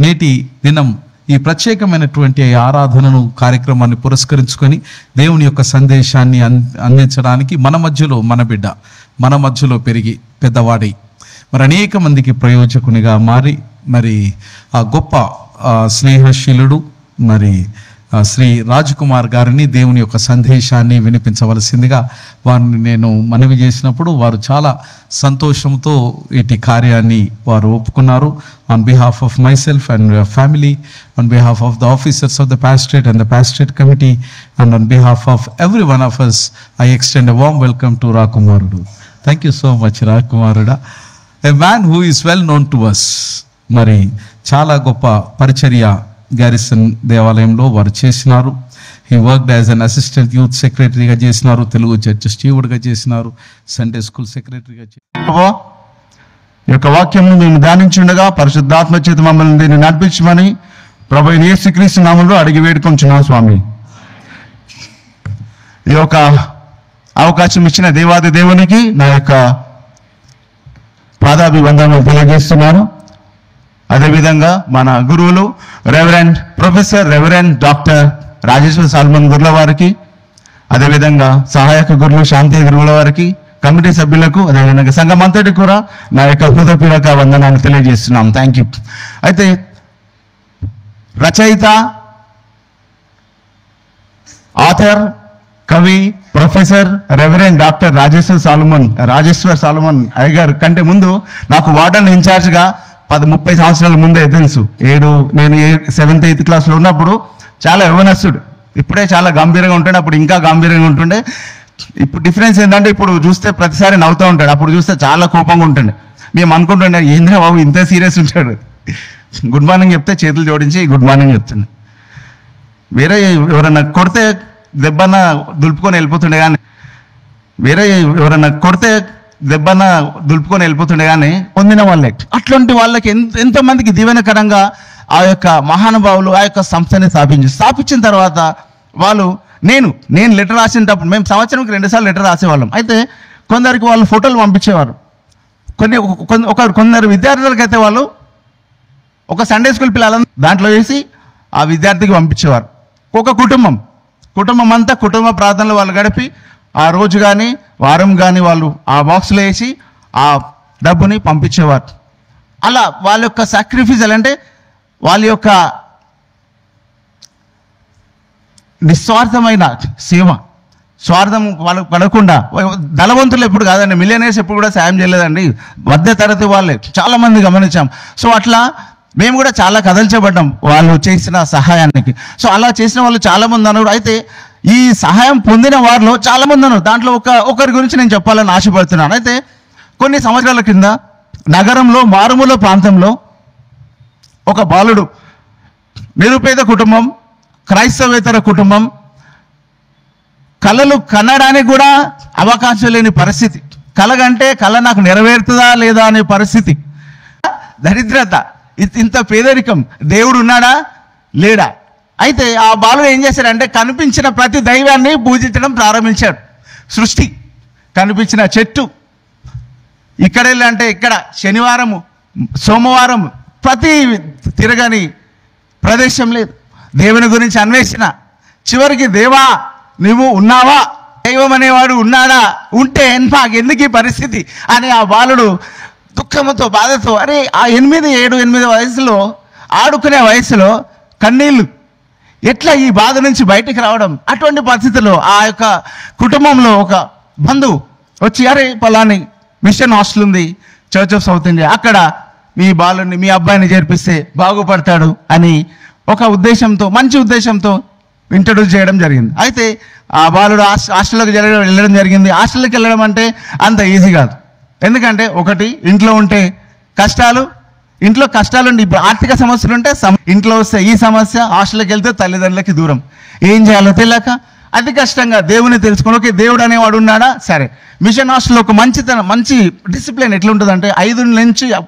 నేటి దినం ఈ ప్రత్యేకమైనటువంటి ఆరాధనను కార్యక్రమాన్ని పురస్కరించుకొని దేవుని యొక్క సందేశాన్ని అందించడానికి మన మధ్యలో మన బిడ్డ మన మధ్యలో పెరిగి పెద్దవాడి మరి అనేక మందికి ప్రయోజకునిగా మారి మరి ఆ గొప్ప స్నేహశీలుడు మరి శ్రీ రాజ్కుమార్ గారిని దేవుని యొక్క సందేశాన్ని వినిపించవలసిందిగా వారిని నేను మనవి చేసినప్పుడు వారు చాలా సంతోషంతో ఇటు కార్యాన్ని వారు ఒప్పుకున్నారు. On behalf of my self and family, on behalf of the officers of the pastorate and the pastorate committee, and on behalf of every one of us, I extend a warm welcome to Rakumarudu. Thank you so much, Rakumaruda. A man who is well known to us. మరి చాలా గొప్ప పరిచర్య garrison దేవాలయంలో వారు చేసినారు. He worked as an assistant youth సెక్రటరీగా చేసినారు, Telugu church స్టీవర్డ్గా చేసినారు, సండే స్కూల్ సెక్రటరీగా చేసినారు. ఈ యొక్క వాక్యం మేము ధ్యానించుండగా పరిశుద్ధాత్మ చేత మమ్మల్ని దీన్ని నడిపించమని ప్రభువైన యేసుక్రీస్తు నామములో అడిగి వేడుకొంచున్నాం స్వామి. ఈ యొక్క అవకాశం ఇచ్చిన దేవాది దేవునికి నా యొక్క పాదాభివందనలు తెలియజేస్తున్నాను. అదేవిధంగా మన గురువులు reverend professor reverend doctor Rajeshwara Solomon గురుల వారికి, అదేవిధంగా సహాయక గురువులు శాంతి గురువుల వారికి, కమిటీ సభ్యులకు, అదేవిధంగా సంఘం అంతటికి కూడా నా యొక్క హృదయపూర్వక వందనాలు తెలియజేస్తున్నాం. Thank you. అయితే రచయిత, ఆథర్, కవి, professor reverend doctor Rajeshwar Solomon అయ్యగారు కంటే ముందు నాకు వార్డన్ ఇన్ఛార్జ్గా 30 సంవత్సరాల ముందే తెలుసు. నేను 7th 8th క్లాస్లో ఉన్నప్పుడు చాలా యవ్వనస్తుడు. ఇప్పుడే చాలా గంభీరంగా ఉంటాడు, అప్పుడు ఇంకా గంభీరంగా ఉంటుండే. ఇప్పుడు డిఫరెన్స్ ఏంటంటే ఇప్పుడు చూస్తే ప్రతిసారి నవ్వుతూ ఉంటాడు, అప్పుడు చూస్తే చాలా కోపంగా ఉంటుండే. మేము అనుకుంటుండే ఏంద్రా బాబు ఇంత సీరియస్ ఉంటాడు. గుడ్ మార్నింగ్ చెప్తే చేతులు జోడించి గుడ్ మార్నింగ్ చెప్తుండే. వేరే ఎవరన్నా కొడితే దెబ్బన దులుపుకొని వెళ్ళిపోతుండే కానీ కానీ పొందిన వాళ్ళే. అట్లాంటి వాళ్ళకి ఎంతోమందికి దీవెనకరంగా ఆ యొక్క మహానుభావులు ఆ యొక్క సంస్థని స్థాపించిన తర్వాత వాళ్ళు నేను లెటర్ రాసినప్పుడు మేము సంవత్సరంకి 2 సార్లు లెటర్ రాసేవాళ్ళం. అయితే కొందరికి వాళ్ళు ఫోటోలు పంపించేవారు. కొందరు విద్యార్థులకైతే వాళ్ళు ఒక సండే స్కూల్ పిల్లలను దాంట్లో వేసి ఆ విద్యార్థికి పంపించేవారు. ఒక కుటుంబం అంతా కుటుంబ ప్రార్థనలు వాళ్ళు గడిపి ఆ రోజు కానీ వారం కానీ వాళ్ళు ఆ బాక్స్లో వేసి ఆ డబ్బుని పంపించేవారు. అలా వాళ్ళ యొక్క సాక్రిఫైస్ అంటే వాళ్ళ యొక్క నిస్వార్థమైన సేవ, స్వార్థం వాళ్ళకు పడకుండా. ధనవంతులు ఎప్పుడు కాదండి, మిలియనర్స్ ఎప్పుడు కూడా సాయం చేయలేదండి, మధ్య తరగతి వాళ్ళే చాలామంది గమనించాం. సో అట్లా మేము కూడా చాలా కదల్చబడ్డాం వాళ్ళు చేసిన సహాయానికి. సో అలా చేసిన వాళ్ళు చాలామంది అన్నారు. అయితే ఈ సహాయం పొందిన వారిలో చాలామంది అన్నారు. దాంట్లో ఒకరి గురించి నేను చెప్పాలని ఆశపడుతున్నాను. అయితే కొన్ని సంవత్సరాల కింద నగరంలో మారుమూల ప్రాంతంలో ఒక బాలుడు, నిరుపేద కుటుంబం, క్రైస్తవేతర కుటుంబం, కళలు కనడానికి కూడా అవకాశం లేని పరిస్థితి. కళ నాకు నెరవేరుతుందా లేదా అనే పరిస్థితి, దరిద్రత, ఇంత పేదరికం. దేవుడు ఉన్నాడా లేడా? అయితే ఆ బాలుడు ఏం చేశాడంటే కనిపించిన ప్రతి దైవాన్ని పూజించడం ప్రారంభించాడు. సృష్టి, కనిపించిన చెట్టు, ఇక్కడ అంటే ఇక్కడ, శనివారము సోమవారం, ప్రతి తిరగని ప్రదేశం లేదు. దేవుని గురించి అన్వేషణ, చివరికి దేవా నువ్వు ఉన్నావా, దైవం అనేవాడు ఉన్నాడా, ఉంటే ఎందుకు ఈ పరిస్థితి అని ఆ బాలుడు దుఃఖంతో బాధతో, అరే ఆ 8 వయసులో ఆడుకునే వయసులో కన్నీళ్ళు, ఎట్లా ఈ బాధ నుంచి బయటికి రావడం. అటువంటి పరిస్థితుల్లో ఆ యొక్క కుటుంబంలో ఒక బంధువు వచ్చి, అరే పలాని మిషన్ హాస్టల్ ఉంది చర్చ్ ఆఫ్ సౌత్ ఇండియా, అక్కడ మీ బాలుని మీ అబ్బాయిని చేర్పిస్తే బాగుపడతాడు అని ఒక ఉద్దేశంతో, మంచి ఉద్దేశంతో ఇంట్రడ్యూస్ చేయడం జరిగింది. అయితే ఆ బాలుడు హాస్టల్లోకి వెళ్ళడం జరిగింది. హాస్టల్కి వెళ్ళడం అంటే అంత ఈజీ కాదు. ఎందుకంటే ఒకటి, ఇంట్లో ఉంటే కష్టాలు, ఇంట్లో కష్టాలుండి ఆర్థిక సమస్యలు ఉంటే ఇంట్లో వస్తే ఈ సమస్య, హాస్టల్కి వెళ్తే తల్లిదండ్రులకి దూరం, ఏం చేయాలో తెలియక అతి కష్టంగా దేవుని తెలుసుకుని, ఓకే దేవుడు అనేవాడు ఉన్నాడా, సరే. మిషన్ హాస్టల్లో ఒక మంచి డిసిప్లిన్ ఎట్లుంటుందంటే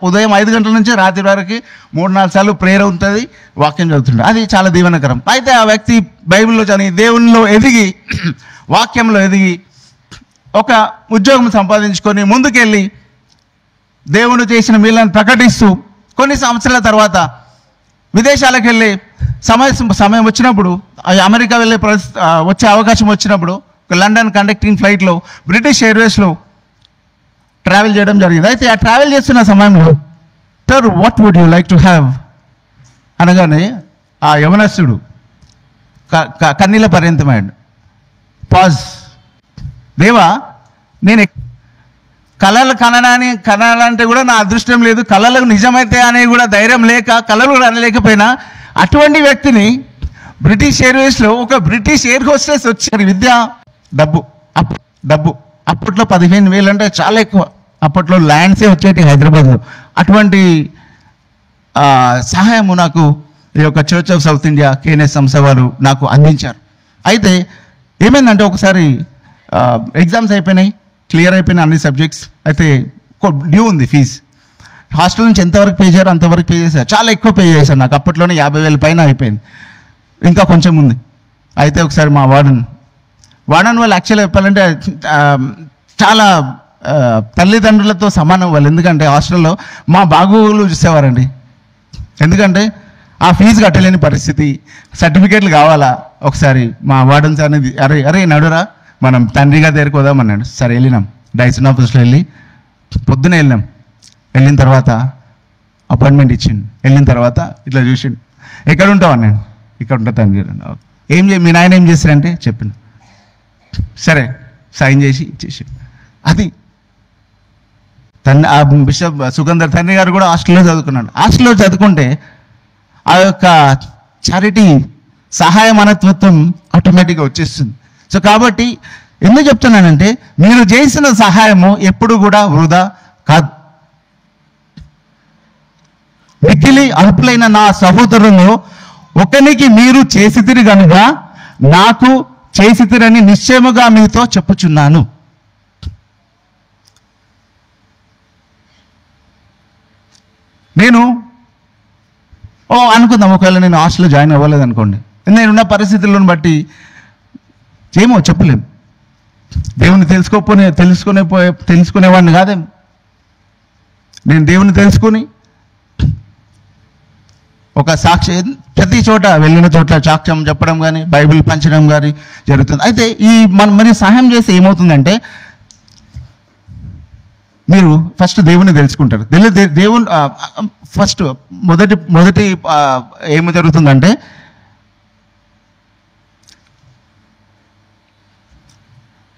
ఉదయం 5 గంటల నుంచి రాత్రి వరకు 3-4 సార్లు ప్రేయర్ ఉంటుంది, వాక్యం చదువుతుండే. అది చాలా దీవెనకరం. అయితే ఆ వ్యక్తి బైబిల్లో చదివి దేవునిలో ఎదిగి వాక్యంలో ఎదిగి ఒక ఉద్యోగం సంపాదించుకొని ముందుకెళ్ళి దేవుడు చేసిన మేలును ప్రకటిస్తూ కొన్ని సంవత్సరాల తర్వాత విదేశాలకు వెళ్ళి సమయం వచ్చినప్పుడు అమెరికా వెళ్ళే వచ్చే అవకాశం వచ్చినప్పుడు లండన్ కండక్టింగ్ ఫ్లైట్లో బ్రిటిష్ ఎయిర్వేస్లో ట్రావెల్ చేయడం జరిగింది. అయితే ఆ ట్రావెల్ చేస్తున్న సమయంలో sir what would you like to have అనగానే ఆ యవనస్తుడు కన్నీళ్ళ పర్యంతమయ్యాడు. పాజ్. దేవా, నేను కళలు కనాలంటే కూడా నా అదృష్టం లేదు, కళలకు నిజమైతే అనే కూడా ధైర్యం లేక కళలు కూడా అనలేకపోయినా అటువంటి వ్యక్తిని బ్రిటిష్ ఎయిర్వేస్లో ఒక బ్రిటిష్ ఎయిర్ హోస్టెస్ వచ్చారు. విద్య డబ్బు అప్పట్లో 15,000 అంటే చాలా ఎక్కువ. అప్పట్లో ల్యాండ్సే వచ్చేటి హైదరాబాద్లో. అటువంటి సహాయము నాకు ఈ యొక్క church of south India KNS సంస్థ వారు నాకు అందించారు. అయితే ఏమైందంటే ఒకసారి ఎగ్జామ్స్ అయిపోయినాయి, క్లియర్ అయిపోయిన అన్ని సబ్జెక్ట్స్. అయితే డ్యూ ఉంది ఫీజు. హాస్టల్ నుంచి ఎంతవరకు పే చేయారో అంతవరకు పే చేశారు. చాలా ఎక్కువ పే చేశారు. నాకు అప్పట్లోనే 50,000 పైన అయిపోయింది, ఇంకా కొంచెం ఉంది. అయితే ఒకసారి మా వార్డన్ వాళ్ళు యాక్చువల్గా చెప్పాలంటే చాలా తల్లిదండ్రులతో సమానం వాళ్ళు. ఎందుకంటే హాస్టల్లో మా బాగోగులు చూసేవారండి. ఎందుకంటే ఆ ఫీజు కట్టలేని పరిస్థితి, సర్టిఫికేట్లు కావాలా. ఒకసారి మా వార్డన్ సార్ అనేది అరే నడురా మనం తండ్రిగా దగ్గరికి పోదామన్నాడు. సరే వెళ్ళినాం. డైసన్ ఆఫీస్లో వెళ్ళి పొద్దునే వెళ్ళిన తర్వాత అపాయింట్మెంట్ ఇచ్చిండు. వెళ్ళిన తర్వాత ఇట్లా చూసిండు. ఎక్కడ ఉంటావు అన్నాడు. ఇక్కడ ఉంటా తండ్రి. మీ నాయన ఏం చేస్తారంటే చెప్పిండు. సరే సైన్ చేసి ఇచ్చేసి అది ఆ బిషప్ సుగంధర్ తండ్రి గారు కూడా హాస్టల్లో చదువుకున్నాడు. హాస్టల్లో చదువుకుంటే ఆ యొక్క చారిటీ సహాయ మనస్తత్వం ఆటోమేటిక్గా వచ్చేస్తుంది. సో కాబట్టి ఎందుకు చెప్తున్నానంటే మీరు చేసిన సహాయము ఎప్పుడు కూడా వృధా కాదు. మిక్కిలి అల్పులైన నా సహోదరులను ఒకనికి మీరు చేసితిరి కనుక నాకు చేసితిరని నిశ్చయముగా మీతో చెప్పుచున్నాను. నేను అనుకుందాం, ఒకవేళ నేను హాస్టల్లో జాయిన్ అవ్వలేదు అనుకోండి, నేనున్న పరిస్థితులను బట్టి ఏమో చెప్పలేము. దేవుని తెలుసుకునేవాడిని కాదేమో. నేను దేవుని తెలుసుకుని ఒక సాక్షి ప్రతి చోట వెళ్ళిన చోట్ల సాక్ష్యం చెప్పడం కానీ బైబిల్ పంచడం కానీ జరుగుతుంది. అయితే మరి సహాయం చేస్తే ఏమవుతుందంటే మీరు ఫస్ట్ దేవుని తెలుసుకుంటారు. దేవుని ఫస్ట్ మొదటి ఏమి జరుగుతుందంటే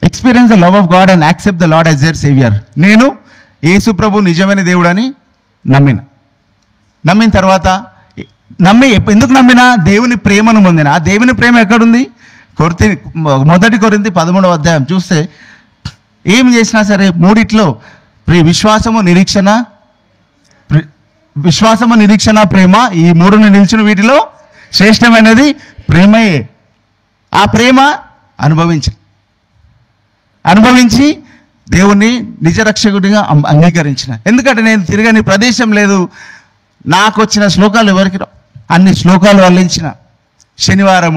experience the love of God and accept the Lord as their saviour. నేను యేసు ప్రభు నిజమైన దేవుడని నమ్మిన తర్వాత ఎందుకు నమ్మినా దేవుని ప్రేమను పొందిన. ఆ దేవుని ప్రేమ ఎక్కడుంది? మొదటి కొరింథీ 13వ అధ్యాయం చూస్తే ఏం చేసినా సరే మూడిట్లో విశ్వాసము నిరీక్షణ ప్రేమ, ఈ మూడుని నిలిచిన వీటిలో శ్రేష్టమైనది ప్రేమయే. ఆ ప్రేమ అనుభవించి దేవుణ్ణి నిజరక్షకుడిగా అంగీకరించిన. ఎందుకంటే నేను తిరగని ప్రదేశం లేదు, నాకు వచ్చిన శ్లోకాలు ఎవరికి అన్ని శ్లోకాలు వల్లించిన. శనివారం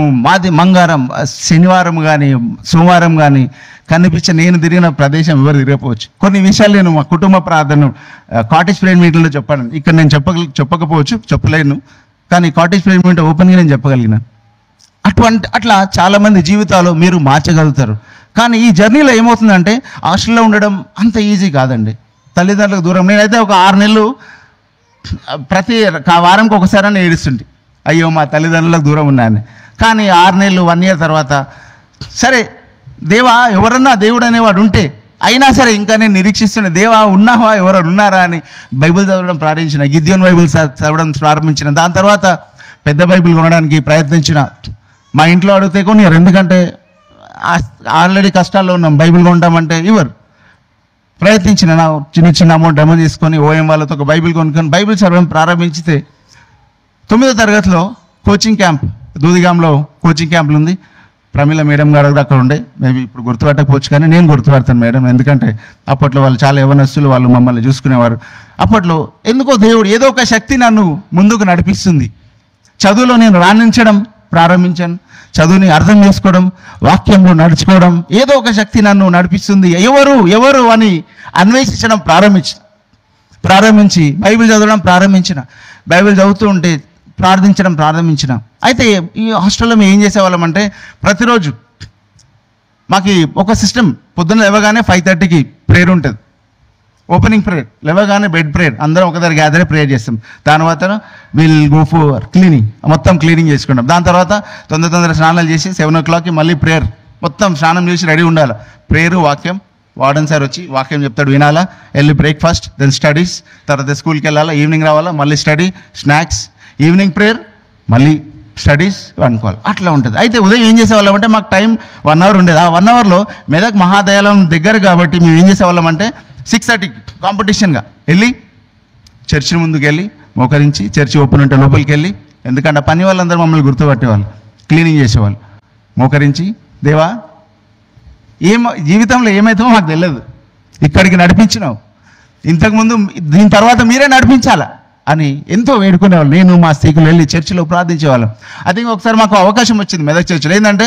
కానీ సోమవారం కానీ నేను తిరిగిన ప్రదేశం ఎవరు తిరగకపోవచ్చు. కొన్ని విషయాలు నేను మా కుటుంబ ప్రార్థన కాటేజ్ ప్రేయర్ మీటింగ్లో చెప్పాను. ఇక్కడ నేను చెప్పకపోవచ్చు, చెప్పలేను. కానీ కాటేజ్ ప్రేయర్ మీటింగ్ ఓపెన్గా నేను చెప్పగలిగిన. అట్లా చాలామంది జీవితాలు మీరు మార్చగలుగుతారు. కానీ ఈ జర్నీలో ఏమవుతుందంటే హాస్టల్లో ఉండడం అంత ఈజీ కాదండి. తల్లిదండ్రులకు దూరం. నేనైతే ఒక 6 నెలలు ప్రతి వారంకి ఒకసారి ఏడుస్తుంటే అయ్యో మా తల్లిదండ్రులకు దూరం ఉన్నాను. కానీ 6 నెలలు 1 year తర్వాత సరే దేవా ఎవరన్నా దేవుడు అనేవాడు ఉంటే అయినా సరే ఇంకా నేను నిరీక్షిస్తున్న దేవా ఉన్నావా, ఎవరు ఉన్నారా అని బైబిల్ చదవడం ప్రారంభించిన. గిద్యోన్ బైబిల్ చదవడం ప్రారంభించిన. దాని తర్వాత పెద్ద బైబిల్ కొనడానికి ప్రయత్నించిన. మా ఇంట్లో అడిగితే కొనియారు, ఎందుకంటే ఆల్రెడీ కష్టాల్లో ఉన్నాం. బైబిల్ కొంటామంటే ఇవ్వరు. ప్రయత్నించిన చిన్న అమౌంట్ జమ చేసుకొని ఓఎం వాళ్ళతో ఒక బైబిల్ కొనుక్కొని బైబిల్ చదవడం ప్రారంభించితే 9వ తరగతిలో కోచింగ్ క్యాంప్ దూదిగాంలో కోచింగ్ క్యాంపులు ఉంది. ప్రమీల మేడం గారు అక్కడ ఉండే. మేబీ ఇప్పుడు గుర్తుపట్టకపోవచ్చు, కానీ నేను గుర్తుపడతాను మేడం. ఎందుకంటే అప్పట్లో వాళ్ళు చాలా యవనస్తులు, వాళ్ళు మమ్మల్ని చూసుకునేవారు. అప్పట్లో ఎందుకో దేవుడు ఏదో ఒక శక్తి నన్ను ముందుకు నడిపిస్తుంది. చదువులో నేను రాణించడం ప్రారంభించాను. చదువుని అర్థం చేసుకోవడం, వాక్యంలో నడుచుకోవడం, ఏదో ఒక శక్తి నన్ను నడిపిస్తుంది. ఎవరు అని అన్వేషించడం ప్రారంభించి బైబిల్ చదవడం ప్రారంభించిన. బైబిల్ చదువుతూ ఉంటే ప్రారంభించినాం. అయితే ఈ హాస్టల్లో మేము ఏం చేసేవాళ్ళం అంటే ప్రతిరోజు మాకు ఒక సిస్టమ్, పొద్దున్న లేవగానే 5:30కి ప్రేయర్ ఉంటుంది, ఓపెనింగ్ ప్రేయర్. లేవగానే బెడ్ ప్రేయర్, అందరం ఒక దగ్గర గ్యాదర్ ప్రేయర్ చేస్తాం. దాని తర్వాత విల్ గో ఫర్ క్లీనింగ్, మొత్తం క్లీనింగ్ చేసుకుంటాం. దాని తర్వాత తొందర స్నానాలు చేసి 7 o'clockకి మళ్ళీ ప్రేయర్, మొత్తం స్నానం చేసి రెడీ ఉండాలి. ప్రేయరు, వాక్యం, వార్డెన్ సార్ వచ్చి వాక్యం చెప్తాడు, వినాలా, వెళ్ళి బ్రేక్ఫాస్ట్, దెన్ స్టడీస్, తర్వాత స్కూల్కి వెళ్ళాలా, ఈవినింగ్ రావాలా, మళ్ళీ స్టడీ, స్నాక్స్, ఈవినింగ్ ప్రేయర్, మళ్ళీ స్టడీస్ అనుకోవాలి. అట్లా ఉంటుంది. అయితే ఉదయం ఏం చేసేవాళ్ళం అంటే మాకు టైం 1 hour ఉండేది. ఆ 1 hourలో మెదక్ మహాదయాలం దగ్గర కాబట్టి మేము ఏం చేసేవాళ్ళం అంటే 6:30కి కాంపిటీషన్గా వెళ్ళి చర్చి ముందుకు వెళ్ళి మోకరించి, చర్చి ఓపెన్ ఉంటే లోపలికి వెళ్ళి, ఎందుకంటే పని వాళ్ళందరూ మమ్మల్ని గుర్తుపట్టేవాళ్ళు, క్లీనింగ్ చేసేవాళ్ళు, మోకరించి, దేవా జీవితంలో ఏమవుతామో మాకు తెలియదు, ఇక్కడికి నడిపించినావు, ఇంతకుముందు దీని తర్వాత మీరే నడిపించాలా అని ఎంతో వేడుకునేవాళ్ళు. నేను మా స్నేహితులు వెళ్ళి చర్చిలో ప్రార్థించేవాళ్ళం. అది ఒకసారి మాకు అవకాశం వచ్చింది మెదక్ చర్చిలో. ఏంటంటే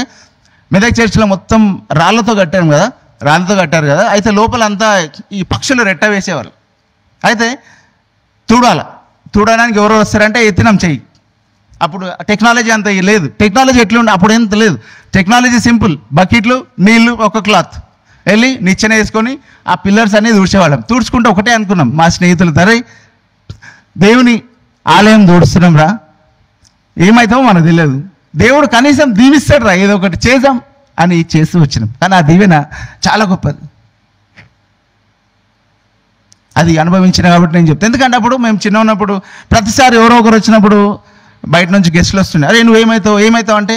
మెదక్ చర్చిలో మొత్తం రాళ్ళతో కట్టారు కదా, అయితే లోపల అంతా ఈ పక్షులు రెట్ట వేసేవాళ్ళు. అయితే తుడడానికి ఎవరో వస్తారంటే ఎత్తినాం చెయ్యి. అప్పుడు టెక్నాలజీ అంత లేదు. టెక్నాలజీ ఎట్లుండే అప్పుడు ఎంత లేదు. టెక్నాలజీ సింపుల్, బకెట్లు, నీళ్లు, ఒక క్లాత్, వెళ్ళి నిచ్చెన వేసుకొని ఆ పిల్లర్స్ అనేది తుడిచేవాళ్ళం. తుడుచుకుంటే ఒకటే అనుకున్నాం మా స్నేహితులు, తరై దేవుని ఆలయం దూడుస్తున్నాం రా, ఏమవుతామో మనకు తెలియదు, దేవుడు కనీసం దీవిస్తాడు రా, ఏదో ఒకటి చేద్దాం అని చేస్తూ వచ్చినాం. కానీ ఆ దీవెన చాలా గొప్పది. అది అనుభవించిన కాబట్టి నేను చెప్తాను. ఎందుకంటే అప్పుడు మేము చిన్న ఉన్నప్పుడు ప్రతిసారి ఎవరో ఒకరు వచ్చినప్పుడు బయట నుంచి గెస్టులు వస్తుండే, అరే నువ్వేమవుతావు అంటే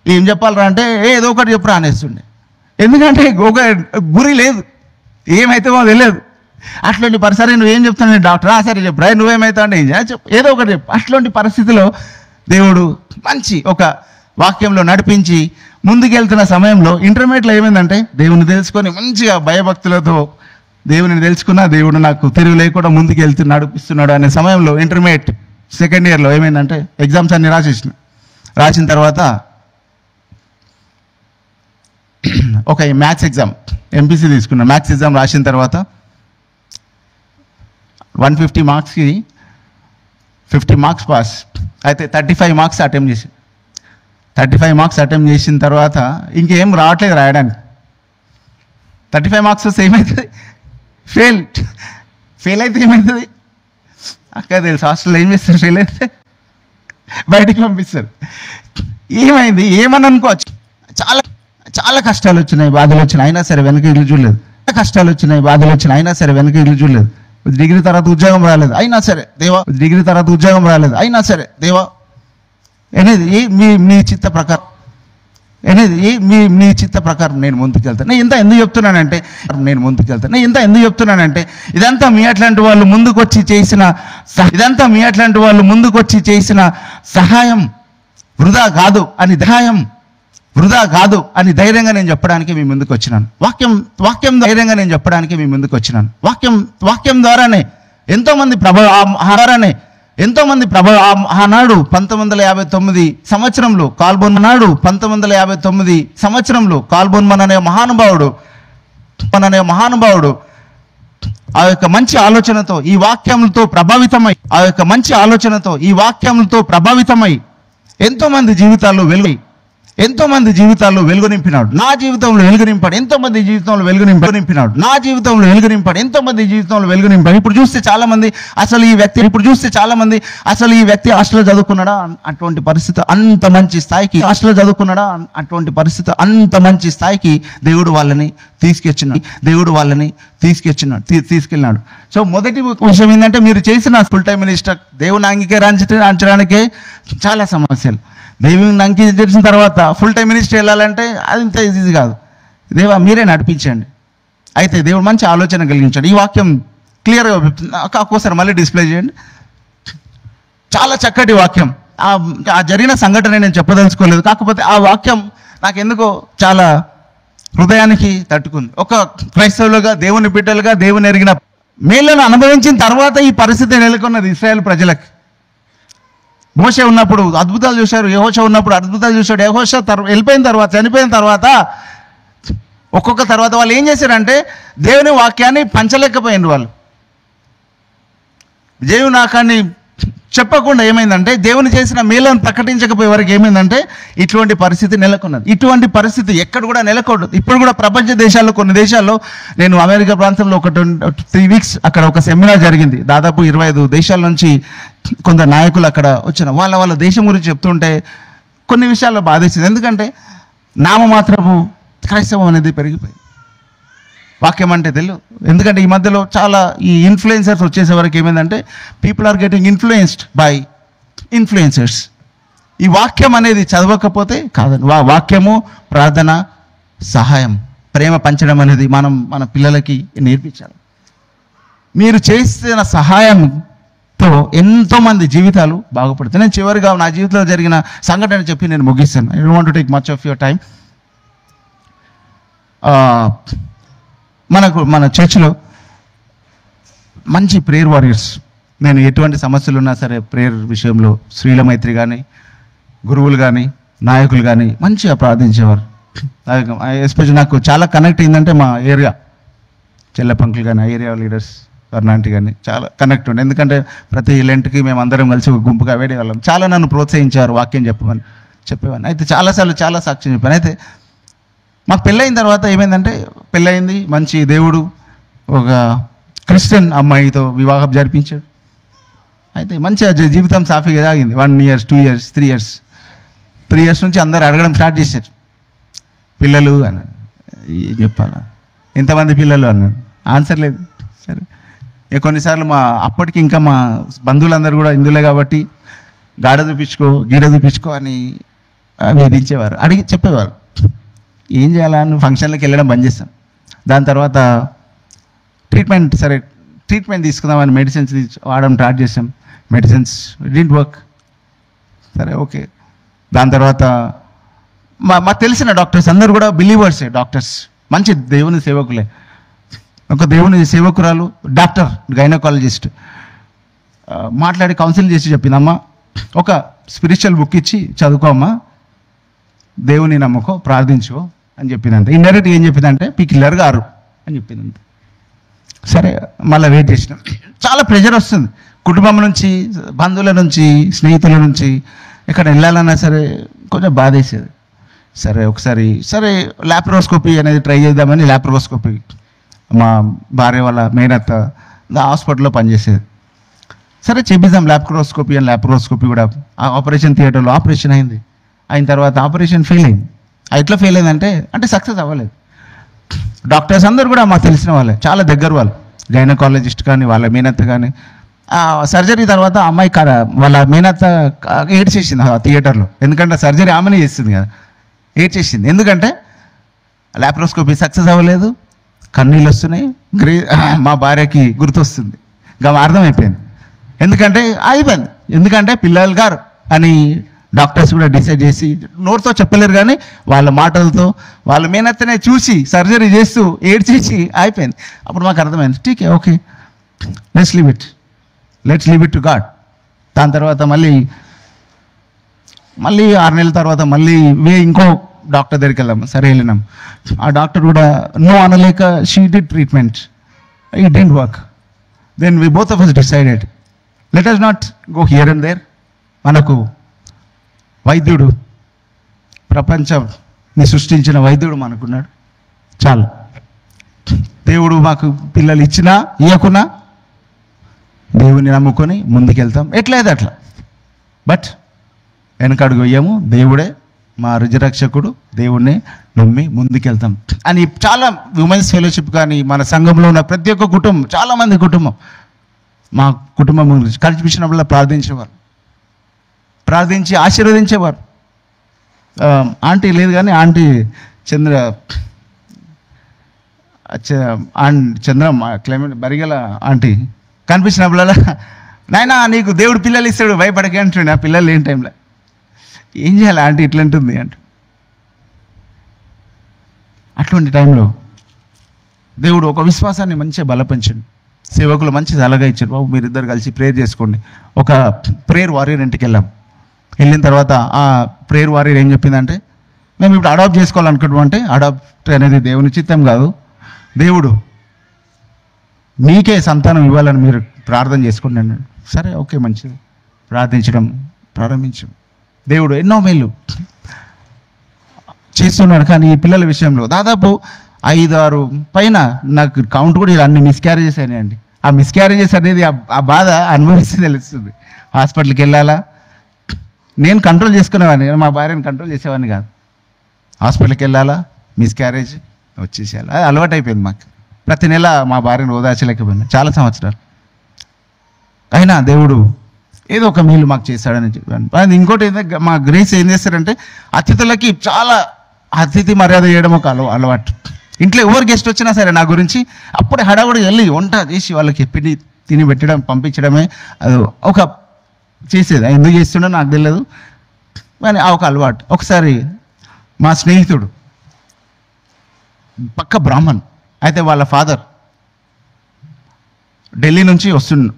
ఏం చెప్పాలరా అంటే ఏదో ఒకటి చెప్పురా అనేస్తుండే. ఎందుకంటే ఒక గురి లేదు, ఏమవుతావో తెలియదు. అట్లాంటి పరిసరి నువ్వేం చెప్తాను డాక్టర్, సరే చెప్పురా, నువ్వేమవుతావు అంటే చెప్పు, ఏదో ఒకటి చెప్పు. అట్లాంటి పరిస్థితిలో దేవుడు మంచి ఒక వాక్యంలో నడిపించి ముందుకెళ్తున్న సమయంలో ఇంటర్మీడియట్లో ఏమైందంటే దేవుని తెలుసుకొని మంచిగా భయభక్తులతో దేవుని తెలుసుకున్న, దేవుడు నాకు తెలివి లేకుండా ముందుకు నడిపిస్తున్నాడు అనే సమయంలో ఇంటర్మీడియట్ సెకండ్ ఇయర్లో ఏమైందంటే ఎగ్జామ్స్ అన్ని రాసిన తర్వాత ఒక మ్యాథ్స్ ఎగ్జామ్ ఎంపీసీ తీసుకున్నా. మ్యాథ్స్ ఎగ్జామ్ రాసిన తర్వాత 150 మార్క్స్కి 50 మార్క్స్ పాస్ అయితే 35 మార్క్స్ అటెంప్ట్ చేసి 35 మార్క్స్ అటెంప్ట్ చేసిన తర్వాత ఇంకేం రావట్లేదు రాయడానికి. 35 మార్క్స్ వస్తే ఏమవుతుంది, ఫెయిల్ అయితే ఏమవుతుంది అక్క తెలుసు, హాస్టల్లో ఏం చేస్తారు, ఫెయిల్ అయితే బయటికి పంపిస్తారు. ఏమైంది ఏమని అనుకోవచ్చు. చాలా చాలా కష్టాలు వచ్చినాయి, బాధలు వచ్చినాయి, అయినా సరే వెనక ఇల్లు చూడలేదు. డిగ్రీ తర్వాత ఉద్యోగం రాలేదు, అయినా సరే దేవా అనేది మీ చిత్త ప్రకారం నేను ముందుకు వెళ్తాను. నేను ఇంత ఎందుకు చెప్తున్నానంటే ఇదంతా మీ అట్లాంటి వాళ్ళు ముందుకు వచ్చి చేసిన సహాయం వృధా కాదు అని ధైర్యంగా నేను చెప్పడానికి మీ ముందుకు వచ్చినాను. వాక్యం ద్వారానే ఎంతోమంది ఆనాడు 1959 సంవత్సరంలో కాల్బోన్మన్ అనే మహానుభావుడు ఆ యొక్క మంచి ఆలోచనతో ఈ వాక్యములతో ప్రభావితమై ఎంతో మంది జీవితాల్లో వెలుగు నింపినాడు. నా జీవితంలో వెలుగు నింపాడు, ఎంతో మంది జీవితంలో వెలుగు నింపాడు. ఇప్పుడు చూస్తే చాలా మంది అసలు ఈ వ్యక్తి హాస్టల్లో చదువుకున్నాడా అటువంటి పరిస్థితి అంత మంచి స్థాయికి దేవుడు వాళ్ళని తీసుకెళ్ళినాడు. సో మొదటి విషయం ఏంటంటే మీరు చేసిన ఫుల్ టైం మినిస్టర్ దేవుని అంగీకరించడానికే చాలా సమస్యలు. దేవుని అంగీకరించిన తర్వాత ఫుల్ టైం మినిస్టర్ వెళ్ళాలంటే అది ఇంత ఈజీ కాదు. దేవా మీరే నడిపించండి. అయితే దేవుడు మంచి ఆలోచన కలిగించాడు. ఈ వాక్యం క్లియర్గా ఒక్కోసారి మళ్ళీ డిస్ప్లే చేయండి. చాలా చక్కటి వాక్యం. ఆ జరిగిన సంఘటన నేను చెప్పదలుచుకోలేదు, కాకపోతే ఆ వాక్యం నాకు ఎందుకో చాలా హృదయానికి తట్టుకుంది. ఒక క్రైస్తవులుగా దేవుని బిడ్డలుగా దేవుని ఎరిగిన మేళ్లను అనుభవించిన తర్వాత ఈ పరిస్థితి నెలకొన్నది ఇశ్రాయేల్ ప్రజలకు. మోషే ఉన్నప్పుడు అద్భుతాలు చూశారు, యెహోషువ ఉన్నప్పుడు అద్భుతాలు చూశాడు. యెహోషువ చనిపోయిన తర్వాత ఒక్కొక్క తర్వాత వాళ్ళు ఏం చేశారంటే దేవుని వాక్యాన్ని పంచలేకపోయినారు. వాళ్ళు దేవుని వాక్యాన్ని చెప్పకుండా ఏమైందంటే దేవుని చేసిన మేలను ప్రకటించకపోయే వరకు ఏమైందంటే ఇటువంటి పరిస్థితి నెలకొన్నది. ఇటువంటి పరిస్థితి ఎక్కడ కూడా నెలకొండదు. ఇప్పుడు కూడా ప్రపంచ దేశాల్లో కొన్ని దేశాల్లో, నేను అమెరికా ప్రాంతంలో ఒక 3 weeks అక్కడ ఒక సెమినార్ జరిగింది. దాదాపు 25 దేశాల నుంచి కొందరు నాయకులు అక్కడ వచ్చిన వాళ్ళ దేశం గురించి చెప్తుంటే కొన్ని విషయాల్లో బాధేసింది. ఎందుకంటే నామమాత్రపు క్రైస్తవం అనేది పెరిగిపోయింది. వాక్యం అంటే తెలియదు. ఎందుకంటే ఈ మధ్యలో చాలా ఈ ఇన్ఫ్లుయెన్సర్స్ వచ్చేసే వరకు ఏమైందంటే people are getting influenced by influencers. ఈ వాక్యం అనేది చదవకపోతే కాదండి. వాక్యము, ప్రార్థన, సహాయం, ప్రేమ పంచడం అనేది మనం మన పిల్లలకి నేర్పించాలి. మీరు చేసిన సహాయంతో ఎంతోమంది జీవితాలు బాగుపడుతాయి. నేను చివరిగా నా జీవితంలో జరిగిన సంఘటన చెప్పి నేను ముగిస్తాను. I don't want to take much of your time. మన చర్చ్లో మంచి ప్రేయర్ వారియర్స్, నేను ఎటువంటి సమస్యలు ఉన్నా సరే ప్రేయర్ విషయంలో స్త్రీల మైత్రి కానీ, గురువులు కానీ, నాయకులు కానీ మంచిగా ప్రార్థించేవారు. ఎస్పెషల్లీ నాకు చాలా కనెక్ట్ అయిందంటే మా ఏరియా చెల్లెపంకులు కానీ, ఏరియా లీడర్స్ కర్ణాంటి కానీ చాలా కనెక్ట్ ఉండే. ఎందుకంటే ప్రతి లెంట్కి మేము అందరం కలిసి ఒక గుంపుగా వేడేవాళ్ళం. చాలా నన్ను ప్రోత్సహించారు వాక్యం చెప్పేవాడిని. అయితే చాలాసార్లు చాలా సాక్ష్యం చెప్పాను. అయితే మాకు పెళ్ళయిన తర్వాత ఏమైందంటే, పెళ్ళయింది, మంచి దేవుడు ఒక క్రిస్టియన్ అమ్మాయితో వివాహం జరిపించాడు. అయితే మంచిగా జీవితం సాఫీగా సాగింది. 1 year 2 years 3 years 3 years నుంచి అందరు అడగడం స్టార్ట్ చేశారు, పిల్లలు అన్నాడు. ఏం చెప్పాలా, ఎంతమంది పిల్లలు అన్నాడు. ఆన్సర్ లేదు. సరే కొన్నిసార్లు అప్పటికి ఇంకా మా బంధువులందరూ కూడా హిందువులే కాబట్టి గాడ చూపించుకో, గీడ చూపించుకో అని వేధించేవారు, అడిగి చెప్పేవారు. ఏం చేయాలని ఫంక్షన్లకు వెళ్ళడం బంద్ చేస్తాం. దాని తర్వాత ట్రీట్మెంట్ తీసుకుందామని మెడిసిన్స్ వాడడం స్టార్ట్ చేసాం. Medicines didn't work. సరే ఓకే. దాని తర్వాత మాకు తెలిసిన డాక్టర్స్ అందరూ కూడా బిలీవర్సే, డాక్టర్స్ మంచి దేవుని సేవకులే. ఒక దేవుని సేవకురాలు డాక్టర్ గైనకాలజిస్ట్ మాట్లాడి కౌన్సిలింగ్ చేసి చెప్పిందమ్మా, ఒక స్పిరిచువల్ బుక్ ఇచ్చి చదువుకోమ్మా, దేవుని నమ్మకో, ప్రార్థించు అని చెప్పిందంట. ఇండైరెక్ట్ ఏం చెప్పిందంటే పిక్యులర్ గారు అని చెప్పిందంట. సరే మళ్ళీ వెయిట్ చేసినాం. చాలా ప్రెషర్ వస్తుంది కుటుంబం నుంచి, బంధువుల నుంచి, స్నేహితుల నుంచి. ఎక్కడ వెళ్ళాలన్నా సరే కొంచెం బాధేసేది. సరే ఒకసారి ల్యాప్రోస్కోపీ అనేది ట్రై చేద్దామని ల్యాప్రోస్కోపీ, మా భార్య వాళ్ళ మేనత్త హాస్పిటల్లో పనిచేసేది. సరే చేపిద్దాం ల్యాప్రోస్కోపీ కూడా. ఆపరేషన్ థియేటర్లో ఆపరేషన్ అయింది. అయిన తర్వాత ఆపరేషన్ ఫెయిల్ అయింది. ఎట్లా ఫెయిల్ అయిందంటే సక్సెస్ అవ్వలేదు. డాక్టర్స్ అందరూ కూడా మాకు తెలిసిన వాళ్ళే, చాలా దగ్గర వాళ్ళు, గైనకాలజిస్ట్ కానీ వాళ్ళ మేనత్త కానీ. సర్జరీ తర్వాత అమ్మాయి వాళ్ళ మేనత్త ఏడ్చేసింది ఆ థియేటర్లో. ఎందుకంటే సర్జరీ ఆమెనే చేస్తుంది కదా, ఏడ్చేసింది. ఎందుకంటే ల్యాప్రోస్కోపీ సక్సెస్ అవ్వలేదు, కన్నీళ్ళు వస్తున్నాయి. మా భార్యకి గుర్తొస్తుంది, ఇంకా అర్థమైపోయింది. ఎందుకంటే అయిపోయింది. ఎందుకంటే పిల్లలు గారు అని డాక్టర్స్ కూడా డిసైడ్ చేసి, నోటితో చెప్పలేరు కానీ వాళ్ళ మాటలతో, వాళ్ళ మేనత్తనే చూసి సర్జరీ చేస్తూ ఏడ్చేసి అయిపోయింది. అప్పుడు మాకు అర్థమైంది, ఠీకే okay, let's leave it to God. దాని తర్వాత మళ్ళీ 6 నెలల తర్వాత మళ్ళీ ఇంకో డాక్టర్ దగ్గరికి వెళ్ళాము. సరే వెళ్ళినాం. ఆ డాక్టర్ కూడా నో అనలేక she did treatment, it didn't work. Then we both of us decided, let us not go here and there. మనకు వైద్యుడు, ప్రపంచాన్ని సృష్టించిన వైద్యుడు మనకున్నాడు, చాలు. దేవుడు మాకు పిల్లలు ఇచ్చినా ఇవ్వకున్నా దేవుని నమ్ముకొని ముందుకెళ్తాం, ఎట్లయితే అట్లా. బట్ వెనకడుగు వేయము, దేవుడే మా రుజరక్షకుడు, దేవుణ్ణి నమ్మి ముందుకెళ్తాం అని చాలా ఉమెన్స్ ఫెలోషిప్ కానీ మన సంఘంలో ఉన్న ప్రతి ఒక్క కుటుంబం, చాలామంది కుటుంబం, మా కుటుంబం గురించి కనిపించినప్పుడు ప్రార్థించి ఆశీర్వదించేవారు. ఆంటీ లేదు కానీ aunty Chandramma climate Barigala aunty కనిపించినప్పుడల్లా, నాయనా నీకు దేవుడు పిల్లలు ఇస్తాడు భయపడకే అంటుండే. ఆ పిల్లలు లేని టైంలో ఏం చేయాలి ఆంటీ ఇట్లా ఉంటుంది అంట. అటువంటి టైంలో దేవుడు ఒక విశ్వాసాన్ని మంచిగా బలపంచండి, సేవకులు మంచి సలహా ఇచ్చారు, బాబు మీరిద్దరు కలిసి ప్రేయర్ చేసుకోండి. ఒక ప్రేయర్ వారియర్ ఇంటికి వెళ్ళిన తర్వాత ఆ ప్రేయర్ వారియర్ ఏం చెప్పిందంటే, మేము ఇప్పుడు అడాప్ట్ చేసుకోవాలనుకుంటామంటే అడాప్ట్ అనేది దేవుని చిత్తం కాదు, దేవుడు మీకే సంతానం ఇవ్వాలని మీరు ప్రార్థన చేసుకోండి అన్నాడు. సరే ఓకే మంచిది. ప్రార్థించడం ప్రారంభించాం. దేవుడు ఎన్నో మేలు చేస్తున్నాడు. కానీ ఈ పిల్లల విషయంలో దాదాపు 5-6 పైన నాకు కౌంట్ కూడా ఇలా అన్ని మిస్క్యారేజెస్ అయినాయండి. ఆ మిస్క్యారేజెస్ అనేది ఆ బాధ అనుభవిస్తే తెలుస్తుంది. హాస్పిటల్కి వెళ్ళాలా, నేను కంట్రోల్ చేసుకునేవాడిని, మా భార్యను కంట్రోల్ చేసేవాడిని కాదు. హాస్పిటల్కి వెళ్ళాలా, మిస్క్యారేజ్ వచ్చేసేయాలి, అది అలవాటు అయిపోయింది మాకు. ప్రతి నెల మా భార్యను ఓదార్చలేకపోయినా చాలా సంవత్సరాలు. అయినా దేవుడు ఏదో ఒక మేలు మాకు చేశాడని చెప్పాను. అది ఇంకోటి ఏంటంటే మా గ్రేస్ ఏం చేస్తారంటే అతిథులకి చాలా అతిథి మర్యాద చేయడం ఒక అలవాటు. ఇంట్లో ఎవరు గెస్ట్ వచ్చినా సరే నా గురించి అప్పుడే హడావుడి వెళ్ళి వంట చేసి వాళ్ళకి తిని పెట్టడం పంపించడమే అది ఒక చేసేది. ఎందుకు చేస్తుండో నాకు తెలియదు, కానీ ఆ ఒక అలవాటు. ఒకసారి మా స్నేహితుడు పక్క బ్రాహ్మణ్ అయితే వాళ్ళ ఫాదర్ ఢిల్లీ నుంచి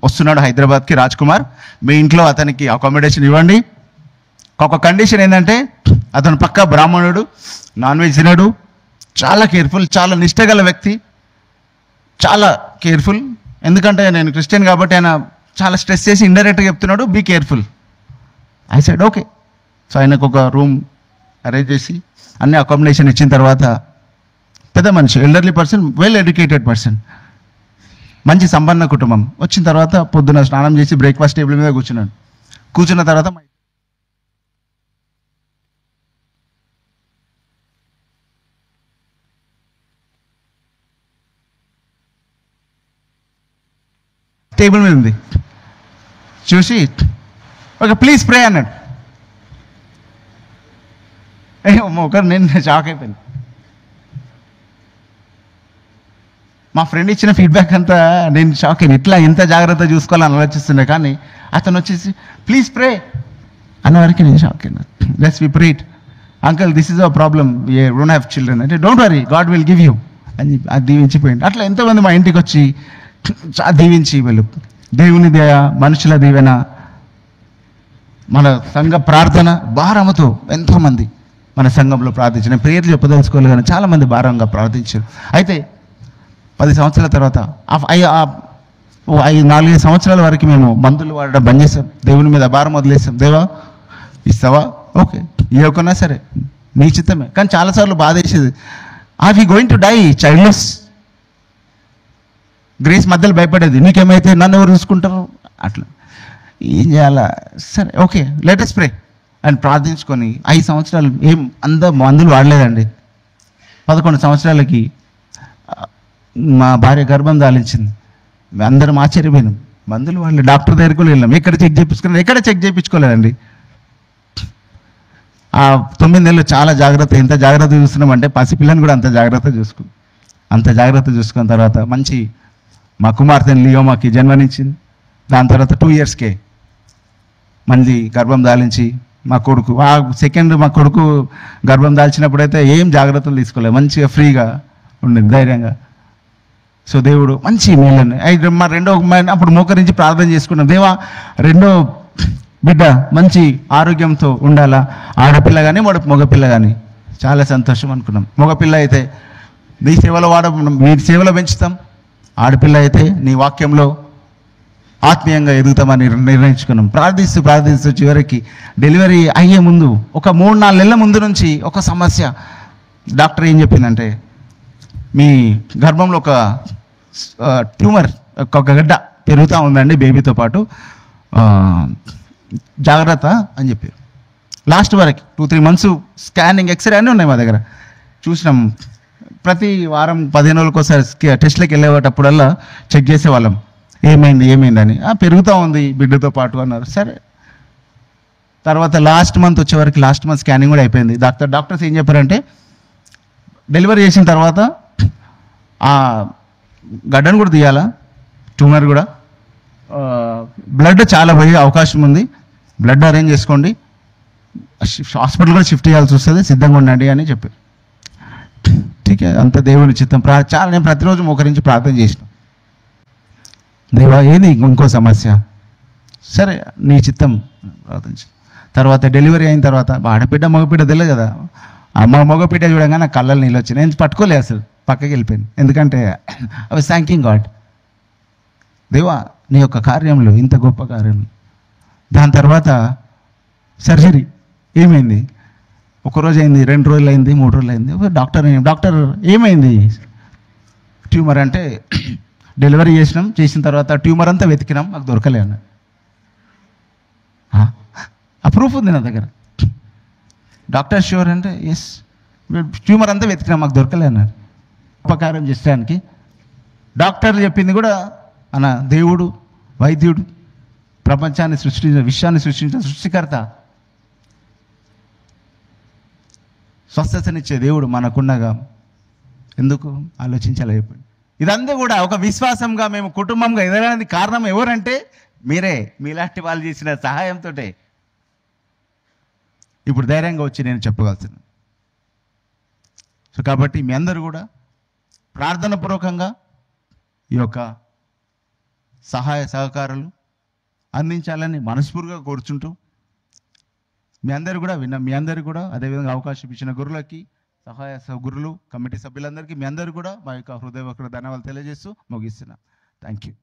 వస్తున్నాడు హైదరాబాద్కి. రాజ్ కుమార్, మీ ఇంట్లో అతనికి అకామిడేషన్ ఇవ్వండి. ఒక కండిషన్ ఏంటంటే అతను పక్కా బ్రాహ్మణుడు, నాన్ వెజ్ తినడు, చాలా కేర్ఫుల్, చాలా నిష్టగల వ్యక్తి, చాలా కేర్ఫుల్. ఎందుకంటే నేను క్రిస్టియన్ కాబట్టి ఆయన చాలా స్ట్రెస్ చేసి ఇండైరెక్ట్గా చెప్తున్నాడు, be careful. I side okay. So ఆయనకు ఒక రూమ్ అరేంజ్ చేసి అన్ని అకామిడేషన్ ఇచ్చిన తర్వాత పెద్ద మనిషి, elderly person, well educated person, మంచి సంపన్న కుటుంబం. వచ్చిన తర్వాత పొద్దున స్నానం చేసి బ్రేక్ఫాస్ట్ టేబుల్ మీద కూర్చున్నాడు. కూర్చున్న తర్వాత టేబుల్ మీద ఉంది చూసి ఓకే ప్లీజ్ ప్రే అన్నాడు. ఒకరు నేను షాక్ అయిపోయాను. మా ఫ్రెండ్ ఇచ్చిన ఫీడ్బ్యాక్ అంతా నేను షాక్ అయ్యాను. ఇట్లా ఎంత జాగ్రత్త చూసుకోవాలని ఆలోచిస్తుండే, కానీ అతను వచ్చేసి ప్లీజ్ ప్రే అన్న వరకు నేను షాక్ అయినా. Let's we pray it. Uncle this is our problem, we don't have children అంటే don't worry God will give you అని అది దీవించిపోయింది. అట్లా ఎంతోమంది మా ఇంటికి వచ్చి దీవించి వెళ్ళు. దేవుని దయ, మనుషుల దీవెన, మన సంఘ ప్రార్థన భారంతో ఎంతోమంది మన సంఘంలో ప్రార్థించిన పేర్లు చెప్పదలుచుకోవాలి, కానీ చాలామంది భారంగా ప్రార్థించారు. అయితే 10 సంవత్సరాల తర్వాత 4-5 సంవత్సరాల వరకు మేము మందులు వాడడం బంద్ చేసాం. దేవుని మీద భారం వదిలేసాం. దేవా ఇస్తావా, ఓకే, ఇవ్వకున్నా సరే నీ చిత్తమే. కానీ చాలాసార్లు బాధ వేసేది, are we going to die childless. Grace మధ్యలో భయపడేది, నీకేమైతే నన్ను ఎవరు చూసుకుంటారు, అట్లా ఏం చేయాలా, సరే ఓకే లెట్ us ప్రే అని ప్రార్థించుకొని 5 సంవత్సరాలు ఏం మందులు వాడలేదండి. 11 సంవత్సరాలకి మా భార్య గర్భం దాలించింది. అందరం ఆశ్చర్యపోయినాం. మందులు వాళ్ళు డాక్టర్ దగ్గరికి కూడా వెళ్ళాం, ఎక్కడ చెక్ చేయించుకున్నాం, ఎక్కడ చెక్ చేయించుకోలేదండి. ఆ 9 నెలలు చాలా జాగ్రత్త, ఎంత జాగ్రత్త చూస్తున్నామంటే పసిపిల్లని కూడా అంత జాగ్రత్త చూసుకున్న తర్వాత మంచి మా కుమార్తెని లియోమాకి జన్మనిచ్చింది. దాని తర్వాత 2 ఇయర్స్కే మళ్ళీ గర్భం దాలించి మా కొడుకు మా కొడుకు గర్భం దాల్చినప్పుడైతే ఏం జాగ్రత్తలు తీసుకోలేదు, మంచిగా ఫ్రీగా ఉండేది ధైర్యంగా. సో దేవుడు మంచి మేలని మా రెండో అప్పుడు మోకరించి ప్రార్థన చేసుకున్నాం, దేవా రెండో బిడ్డ మంచి ఆరోగ్యంతో ఉండాలా, ఆడపిల్ల కానీ మగపిల్ల కానీ. చాలా సంతోషం అనుకున్నాం. మగపిల్ల అయితే నీ సేవలో మీ సేవలో పెంచుతాం, ఆడపిల్ల అయితే నీ వాక్యంలో ఆత్మీయంగా ఎదుగుతామని నిర్ణయించుకున్నాం. ప్రార్థిస్తూ చివరికి డెలివరీ అయ్యే ముందు ఒక 3-4 నెలల ముందు నుంచి ఒక సమస్య. డాక్టర్ ఏం చెప్పిందంటే, మీ గర్భంలో ఒక ట్యూమర్, ఒక గడ్డ పెరుగుతూ ఉందండి బేబీతో పాటు, జాగ్రత్త అని చెప్పారు. లాస్ట్ వరకు 2-3 మంత్స్ స్కానింగ్, ఎక్స్రే అన్నీ ఉన్నాయి మా దగ్గర. చూసినాం. ప్రతి వారం 15 రోజులకు ఒకసారి టెస్ట్లకు వెళ్ళేటప్పుడల్లా చెక్ చేసేవాళ్ళం, ఏమైందని. పెరుగుతూ ఉంది బిడ్డతో పాటు అన్నారు. సరే తర్వాత లాస్ట్ మంత్ స్కానింగ్ కూడా అయిపోయింది. డాక్టర్స్ ఏం చెప్పారంటే, డెలివరీ చేసిన తర్వాత ఆ గడ్డను కూడా తీయాలా, ట్యూమర్ కూడా, బ్లడ్ చాలా పోయే అవకాశం ఉంది, బ్లడ్ అరేంజ్ చేసుకోండి, హాస్పిటల్ కూడా షిఫ్ట్ చేయాల్సి వస్తుంది, సిద్ధంగా ఉండండి అని చెప్పారు. ఠీకే, అంత దేవుని చిత్తం. చాలా నేను ప్రతిరోజు మోకరించి ప్రార్థన చేసిన, దేవా ఏది ఇంకో సమస్య, సరే నీ చిత్తం ప్రార్థించు. తర్వాత డెలివరీ అయిన తర్వాత ఆడబిడ్డ మగబిడ్డ తెలియదు కదా, మగబిడ్డ చూడగా నాకు కళ్ళలో నీళ్ళు వచ్చి నేను పట్టుకోలే, అసలు పక్కకి వెళ్ళిపోయాను. ఎందుకంటే ఐ వాజ్ థ్యాంకింగ్ గాడ్, దేవా నీ యొక్క కార్యంలో, ఇంత గొప్ప కార్యం దాని తర్వాత సర్జరీ. ఏమైంది? ఒకరోజు అయింది, 2 రోజులు అయింది, 3 రోజులు అయింది. డాక్టర్ ఏమైంది? ట్యూమర్ అంటే డెలివరీ చేసిన తర్వాత ట్యూమర్ అంతా వెతికినాం, మాకు దొరకలే అన్న. ఆ ప్రూఫ్ ఉంది నా దగ్గర. డాక్టర్ ష్యూర్ అంటే ఎస్, ట్యూమర్ అంతా వెతికినాం, మాకు దొరకలే అన్నారు. ఉపకారం చేసడానికి డాక్టర్లు చెప్పింది కూడా అన్న, దేవుడు, వైద్యుడు, ప్రపంచాన్ని సృష్టించిన, విశ్వాన్ని సృష్టించిన సృష్టికర్త, స్వస్థతనిచ్చే దేవుడు మనకుండగా ఎందుకు ఆలోచించలేకపోయింది. ఇదంతా కూడా ఒక విశ్వాసంగా మేము కుటుంబంగా ఎదగడానికి కారణం ఎవరంటే మీరే, మీలాంటి వాళ్ళు చేసిన సహాయంతో ఇప్పుడు ధైర్యంగా వచ్చి నేను చెప్పగలుగుతున్నాను. సో కాబట్టి మీ అందరూ కూడా ప్రార్థనాపూర్వకంగా ఈ యొక్క సహాయ సహకారాలు అందించాలని మనస్ఫూర్తిగా కోరుచుంటూ, మీ అందరూ కూడా అదేవిధంగా అవకాశం ఇచ్చిన గురువులకి, గురువులు, కమిటీ సభ్యులందరికీ మీ అందరూ కూడా మా యొక్క హృదయపూర్వక ధన్యవాదాలు తెలియజేస్తూ ముగిస్తున్నాం. Thank you.